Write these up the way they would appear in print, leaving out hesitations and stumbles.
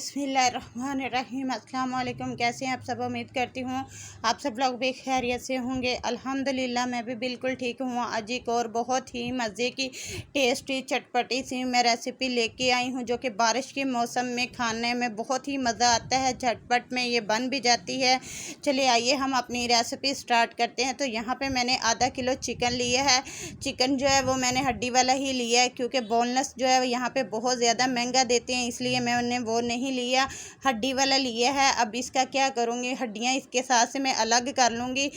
बिस्मिल्लाहिर्रहमानिर्रहीम। अस्सलाम वालेकुम। कैसे हैं आप सब? उम्मीद करती हूँ आप सब लोग भी खैरियत से होंगे। अल्हम्दुलिल्लाह मैं भी बिल्कुल ठीक हूँ। आज एक और बहुत ही मज़े की टेस्टी चटपटी सी मैं रेसिपी लेके आई हूँ, जो कि बारिश के मौसम में खाने में बहुत ही मज़ा आता है। झटपट में ये बन भी जाती है। चलिए आइए हम अपनी रेसिपी स्टार्ट करते हैं। तो यहाँ पर मैंने आधा किलो चिकन लिया है। चिकन जो है वो मैंने हड्डी वाला ही लिया है, क्योंकि बोनलेस जो है यहाँ पे बहुत ज़्यादा महंगा देते हैं, इसलिए मैंने वो नहीं लिया, हड्डी वाला लिया है। अब इसका क्या करूँगी, हड्डियाँ इसके साथ से मैं अलग कर लूँगी।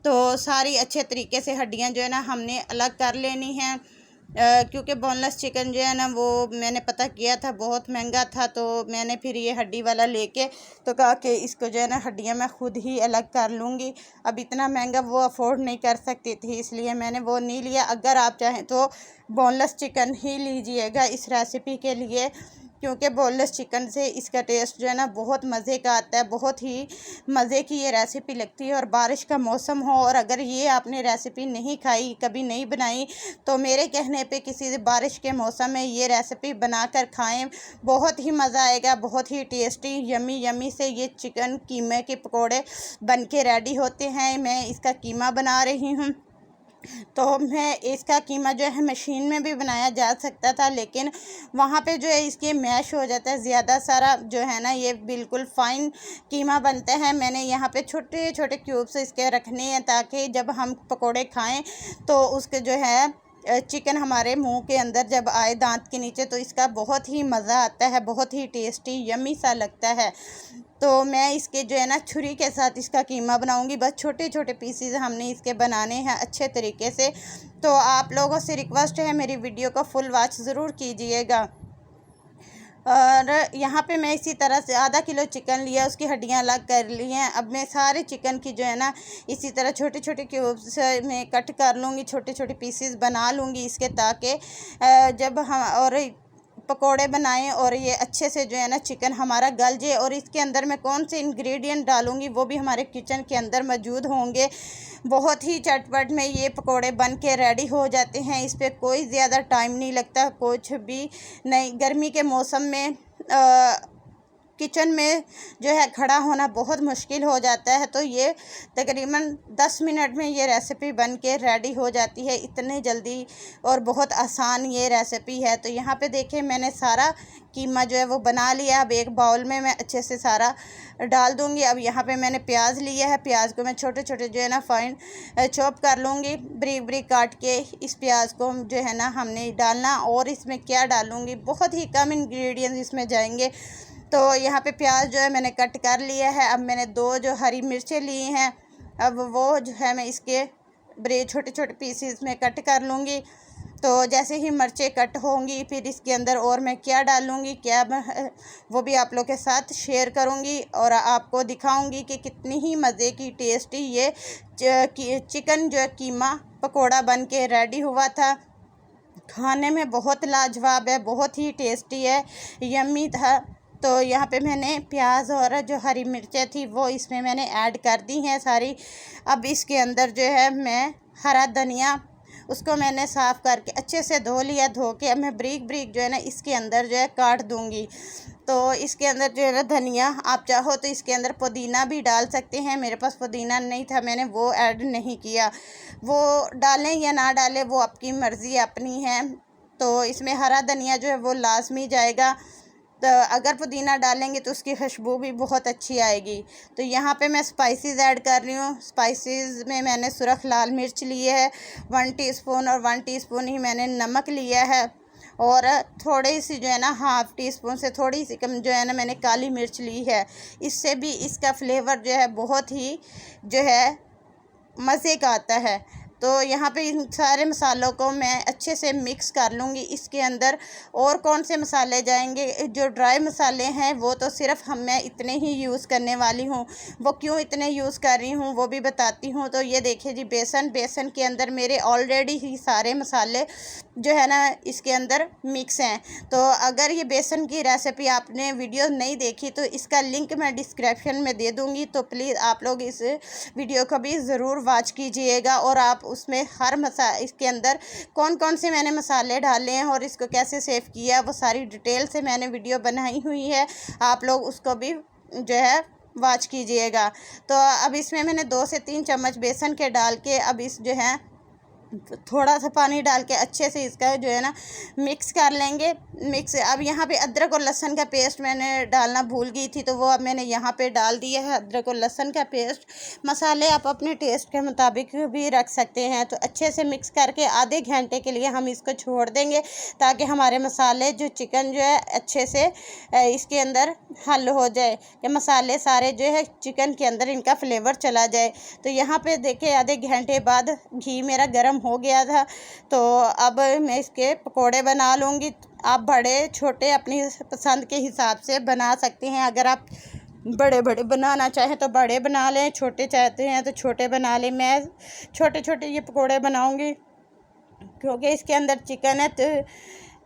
तो सारी अच्छे तरीके से हड्डियाँ जो है ना हमने अलग कर लेनी हैं, क्योंकि बोनलेस चिकन जो है ना वो मैंने पता किया था बहुत महंगा था। तो मैंने फिर ये हड्डी वाला लेके तो कहा कि इसको जो है ना हड्डियाँ मैं ख़ुद ही अलग कर लूँगी। अब इतना महंगा वो अफोर्ड नहीं कर सकती थी, इसलिए मैंने वो नहीं लिया। अगर आप चाहें तो बोनलेस चिकन ही लीजिएगा इस रेसिपी के लिए, क्योंकि बोनलेस चिकन से इसका टेस्ट जो है ना बहुत मज़े का आता है। बहुत ही मज़े की ये रेसिपी लगती है। और बारिश का मौसम हो और अगर ये आपने रेसिपी नहीं खाई, कभी नहीं बनाई, तो मेरे कहने पे किसी बारिश के मौसम में ये रेसिपी बनाकर खाएं, बहुत ही मज़ा आएगा। बहुत ही टेस्टी यमी यमी से ये चिकन कीमे के पकोड़े बन के रेडी होते हैं। मैं इसका कीमा बना रही हूँ। तो मैं इसका कीमा जो है मशीन में भी बनाया जा सकता था, लेकिन वहाँ पे जो है इसके मैश हो जाता है ज़्यादा सारा, जो है ना ये बिल्कुल फ़ाइन कीमा बनता है। मैंने यहाँ पे छोटे छोटे क्यूब्स इसके रखने हैं, ताकि जब हम पकोड़े खाएं तो उसके जो है चिकन हमारे मुंह के अंदर जब आए, दांत के नीचे, तो इसका बहुत ही मज़ा आता है। बहुत ही टेस्टी यम्मी सा लगता है। तो मैं इसके जो है ना छुरी के साथ इसका कीमा बनाऊंगी। बस छोटे छोटे पीसेस हमने इसके बनाने हैं अच्छे तरीके से। तो आप लोगों से रिक्वेस्ट है, मेरी वीडियो को फुल वॉच ज़रूर कीजिएगा। और यहाँ पे मैं इसी तरह से आधा किलो चिकन लिया, उसकी हड्डियाँ अलग कर ली हैं। अब मैं सारे चिकन की जो है ना इसी तरह छोटे छोटे क्यूब्स में कट कर लूँगी, छोटे छोटे पीसेस बना लूँगी इसके, ताकि जब हम और पकोड़े बनाएं और ये अच्छे से जो है ना चिकन हमारा गल जाए। और इसके अंदर मैं कौन से इंग्रेडिएंट डालूँगी वो भी हमारे किचन के अंदर मौजूद होंगे। बहुत ही चटपट में ये पकोड़े बन के रेडी हो जाते हैं। इस पर कोई ज़्यादा टाइम नहीं लगता, कुछ भी नहीं। गर्मी के मौसम में किचन में जो है खड़ा होना बहुत मुश्किल हो जाता है, तो ये तकरीबन 10 मिनट में ये रेसिपी बन के रेडी हो जाती है। इतने जल्दी और बहुत आसान ये रेसिपी है। तो यहाँ पे देखिए मैंने सारा कीमा जो है वो बना लिया। अब एक बाउल में मैं अच्छे से सारा डाल दूँगी। अब यहाँ पे मैंने प्याज लिया है, प्याज को मैं छोटे छोटे जो है ना फाइन चॉप कर लूँगी, ब्रीक ब्रीक काट के। इस प्याज को जो है ना हमने डालना, और इसमें क्या डालूँगी, बहुत ही कम इंग्रेडिएंट्स इसमें जाएंगे। तो यहाँ पे प्याज जो है मैंने कट कर लिया है। अब मैंने 2 जो हरी मिर्चें ली हैं, अब वो जो है मैं इसके छोटे छोटे पीसेस में कट कर लूँगी। तो जैसे ही मिर्चें कट होंगी, फिर इसके अंदर और मैं क्या डालूँगी, क्या वो भी आप लोग के साथ शेयर करूँगी और आपको दिखाऊँगी कि कितनी ही मज़े की टेस्टी ये चिकन जो है कीमा पकोड़ा बन के रेडी हुआ था। खाने में बहुत लाजवाब है, बहुत ही टेस्टी है, यम्मी था। तो यहाँ पे मैंने प्याज और जो हरी मिर्चें थी वो इसमें मैंने ऐड कर दी हैं सारी। अब इसके अंदर जो है मैं हरा धनिया, उसको मैंने साफ़ करके अच्छे से धो लिया। धो के अब मैं ब्रीक ब्रीक जो है ना इसके अंदर जो है काट दूँगी। तो इसके अंदर जो है ना धनिया, आप चाहो तो इसके अंदर पुदीना भी डाल सकते हैं। मेरे पास पुदीना नहीं था, मैंने वो ऐड नहीं किया। वो डालें या ना डालें वो आपकी मर्ज़ी अपनी है। तो इसमें हरा धनिया जो है वो लाजमी जाएगा। तो अगर पुदीना डालेंगे तो उसकी खुशबू भी बहुत अच्छी आएगी। तो यहाँ पे मैं स्पाइसेस ऐड कर रही हूँ। स्पाइसेस में मैंने सुरख लाल मिर्च लिए है 1 टीस्पून, और 1 टीस्पून ही मैंने नमक लिया है, और थोड़ी सी जो है ना हाफ़ टी स्पून से थोड़ी सी कम जो है ना मैंने काली मिर्च ली है। इससे भी इसका फ्लेवर जो है बहुत ही जो है मज़े का आता है। तो यहाँ पे इन सारे मसालों को मैं अच्छे से मिक्स कर लूँगी इसके अंदर। और कौन से मसाले जाएंगे, जो ड्राई मसाले हैं वो तो सिर्फ मैं इतने ही यूज़ करने वाली हूँ। वो क्यों इतने यूज़ कर रही हूँ वो भी बताती हूँ। तो ये देखिए जी, बेसन के अंदर मेरे ऑलरेडी ही सारे मसाले जो है ना इसके अंदर मिक्स हैं। तो अगर ये बेसन की रेसिपी आपने वीडियो नहीं देखी तो इसका लिंक मैं डिस्क्रिप्शन में दे दूँगी। तो प्लीज़ आप लोग इस वीडियो को भी ज़रूर वॉच कीजिएगा और आप उसमें हर इसके अंदर कौन कौन से मैंने मसाले डाले हैं और इसको कैसे सेव किया है, वो सारी डिटेल से मैंने वीडियो बनाई हुई है। आप लोग उसको भी जो है वॉच कीजिएगा। तो अब इसमें मैंने 2 से 3 चम्मच बेसन के डाल के अब इस जो है थोड़ा सा पानी डाल के अच्छे से इसका जो है ना मिक्स कर लेंगे। अब यहाँ पे अदरक और लहसुन का पेस्ट मैंने डालना भूल गई थी, तो वो अब मैंने यहाँ पे डाल दिया है, अदरक और लहसुन का पेस्ट। मसाले आप अपने टेस्ट के मुताबिक भी रख सकते हैं। तो अच्छे से मिक्स करके आधे घंटे के लिए हम इसको छोड़ देंगे, ताकि हमारे मसाले जो चिकन जो है अच्छे से इसके अंदर हल हो जाए, कि मसाले सारे जो है चिकन के अंदर इनका फ्लेवर चला जाए। तो यहाँ पे देखिए आधे घंटे बाद घी मेरा गर्म हो गया था। तो अब मैं इसके पकोड़े बना लूँगी। आप बड़े छोटे अपनी पसंद के हिसाब से बना सकते हैं। अगर आप बड़े बड़े बनाना चाहें तो बड़े बना लें, छोटे चाहते हैं तो छोटे बना लें। मैं छोटे छोटे ये पकोड़े बनाऊँगी क्योंकि इसके अंदर चिकन है। तो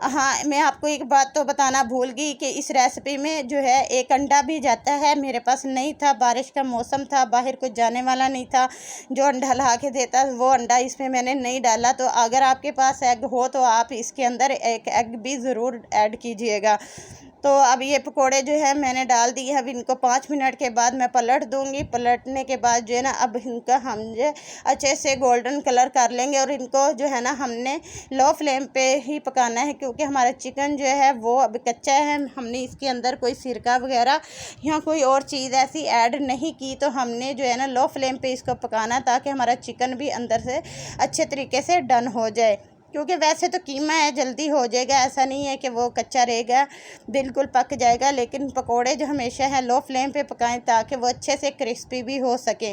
हाँ, मैं आपको एक बात तो बताना भूल गई कि इस रेसिपी में जो है एक अंडा भी जाता है। मेरे पास नहीं था, बारिश का मौसम था, बाहर कुछ जाने वाला नहीं था जो अंडा ला के देता, वो अंडा इसमें मैंने नहीं डाला। तो अगर आपके पास एग हो तो आप इसके अंदर एक एग भी ज़रूर ऐड कीजिएगा। तो अब ये पकोड़े जो है मैंने डाल दिए। अब इनको 5 मिनट के बाद मैं पलट दूँगी। पलटने के बाद जो है ना अब इनका हम जो अच्छे से गोल्डन कलर कर लेंगे। और इनको जो है ना हमने लो फ्लेम पे ही पकाना है, क्योंकि हमारा चिकन जो है वो अब कच्चा है। हमने इसके अंदर कोई सिरका वगैरह या कोई और चीज़ ऐसी ऐड नहीं की। तो हमने जो है ना लो फ्लेम पे इसको पकाना, ताकि हमारा चिकन भी अंदर से अच्छे तरीके से डन हो जाए। क्योंकि वैसे तो कीमा है, जल्दी हो जाएगा, ऐसा नहीं है कि वो कच्चा रहेगा, बिल्कुल पक जाएगा। लेकिन पकोड़े जो हमेशा है लो फ्लेम पे पकाएं, ताकि वो अच्छे से क्रिस्पी भी हो सके।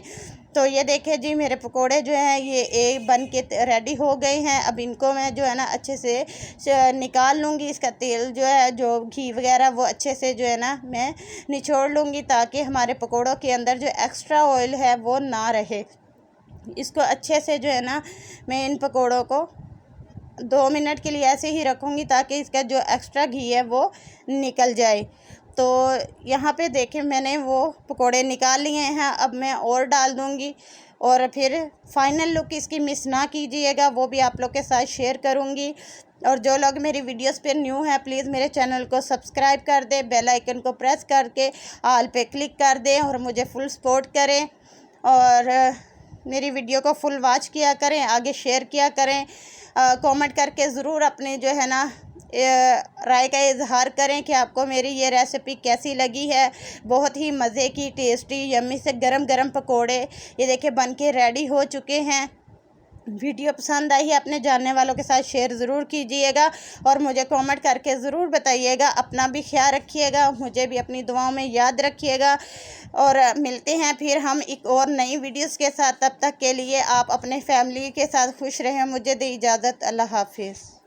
तो ये देखिए जी, मेरे पकोड़े जो हैं ये बन के रेडी हो गए हैं। अब इनको मैं जो है ना अच्छे से निकाल लूँगी। इसका तेल जो है, जो घी वगैरह, वो अच्छे से जो है ना मैं निचोड़ लूँगी, ताकि हमारे पकोड़ों के अंदर जो एक्स्ट्रा ऑयल है वो ना रहे। इसको अच्छे से जो है ना मैं इन पकोड़ों को 2 मिनट के लिए ऐसे ही रखूँगी, ताकि इसका जो एक्स्ट्रा घी है वो निकल जाए। तो यहाँ पे देखें मैंने वो पकोड़े निकाल लिए हैं। अब मैं और डाल दूँगी और फिर फाइनल लुक इसकी मिस ना कीजिएगा, वो भी आप लोग के साथ शेयर करूँगी। और जो लोग मेरी वीडियोस पे न्यू हैं प्लीज़ मेरे चैनल को सब्सक्राइब कर दें, बेल आइकन को प्रेस करके ऑल पे क्लिक कर दें और मुझे फुल सपोर्ट करें। और मेरी वीडियो को फुल वॉच किया करें, आगे शेयर किया करें। कमेंट करके ज़रूर अपने जो है ना राय का इजहार करें कि आपको मेरी ये रेसिपी कैसी लगी है। बहुत ही मज़े की, टेस्टी, यम्मी से गरम गरम पकोड़े ये देखिए बन के रेडी हो चुके हैं। वीडियो पसंद आई है अपने जानने वालों के साथ शेयर ज़रूर कीजिएगा और मुझे कमेंट करके ज़रूर बताइएगा। अपना भी ख्याल रखिएगा, मुझे भी अपनी दुआओं में याद रखिएगा। और मिलते हैं फिर हम एक और नई वीडियोस के साथ। तब तक के लिए आप अपने फैमिली के साथ खुश रहें। मुझे दे इजाज़त। अल्लाह हाफिज़।